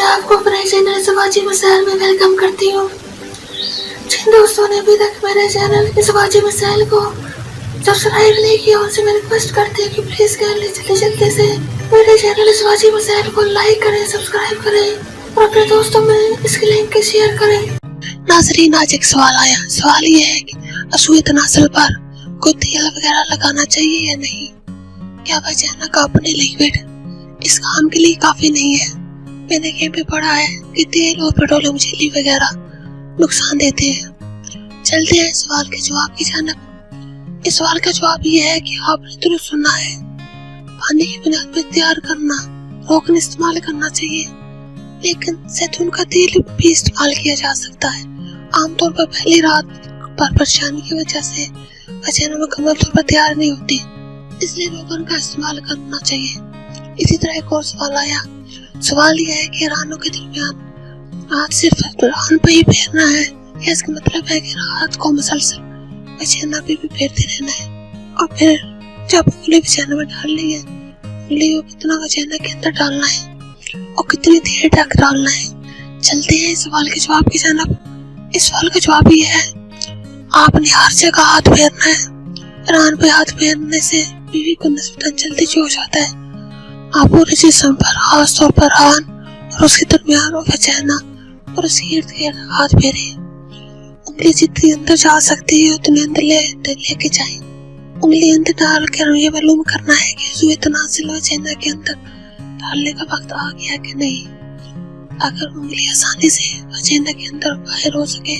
आपको अपने channel Shivaji missile में वेलकम करती हूँ। जिन दोस्तों ने अभी तक मेरे चैनल शिवाजी मिसाइल को सब्सक्राइब नहीं किया उनसे मैं रिक्वेस्ट करती हूँ कि प्लीज जल्दी से मेरे चैनल शिवाजी मिसाइल को लाइक करें, सब्सक्राइब करें और अपने दोस्तों में इसकी लिंक शेयर करें। नाजरीन, आज एक सवाल आया। सवाल ये है कि असूए तनासल पर कोई तेल वगैरह लगाना चाहिए या नहीं। क्या वैज्ञानिक अपने लिक्विड इस काम के लिए काफी नहीं है। मैंने कहीं पे पढ़ा है कि तेल और पेट्रोलियम जेली वगैरह नुकसान देते हैं। चलते हैं सवाल के जवाब की जानब। इस सवाल का जवाब ये है कि आपने दुरुस्त सुना है। पानी की बुनियाद पर तैयार करना रोगन इस्तेमाल करना चाहिए, लेकिन जैतून का तेल भी इस्तेमाल किया जा सकता है। आमतौर पर पहली रात पर परेशानी की वजह से वजह मुकम्मल तौर पर तैयार नहीं होती, इसलिए रोगन का इस्तेमाल करना चाहिए। इसी तरह एक और सवाल आया। सवाल यह है कि रानों के दरमियान हाथ सिर्फ रान पे ही फेरना है या इसका मतलब है कि हाथ को मुसलसल बिछाना पे भी फेरते रहना है, और फिर जब उंगली बिछाने में डाल ली है उंगली को कितना बिछाना के अंदर डालना है और कितनी देर तक डालना है। चलते हैं इस सवाल के जवाब की जानब। इस सवाल का जवाब ये है, आपने हर जगह हाथ फेरना है। रान पे हाथ फेरने से बीवी को निस्बतन जल्दी जोश आता है। आप पूरे जिस्म पर, खास तौर पर रान और उसके दरमियान और वजाना और उसके इर्द गिर्द हाथ फेरे। उंगली जितनी अंदर जा सकती है उतने अंदर लेके जाए। उंगली अंदर डाल कर ये मालूम करना है कि असूए तनासिल वजाना के अंदर डालने का वक्त आ गया कि नहीं। अगर उंगली आसानी से वजाना के अंदर बाहर हो सके,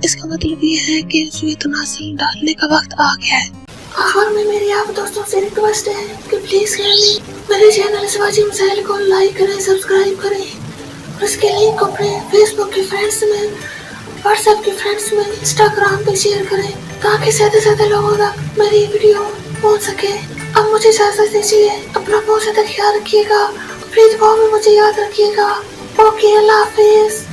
इसका मतलब ये है कि असूए तनासिल डालने का वक्त आ गया है। आखिर में मेरी आप दोस्तों से रिक्वेस्ट है कि प्लीज मेरे चैनल शिवाजी मिसाइल को लाइक करें, सब्सक्राइब करें और इसके लिंक को अपने फेसबुक के फ्रेंड्स में, व्हाट्सएप के फ्रेंड्स में, इंस्टाग्राम पे शेयर करें ताकि ज्यादा से ज्यादा लोगों तक मेरी वीडियो पहुंच सके। अब मुझे इजाजत दीजिए। अपना बहुत ज्यादा ख्याल रखिएगा, प्लीज दुआ में मुझे याद रखिएगा। ओके, अल्लाह हाफिज।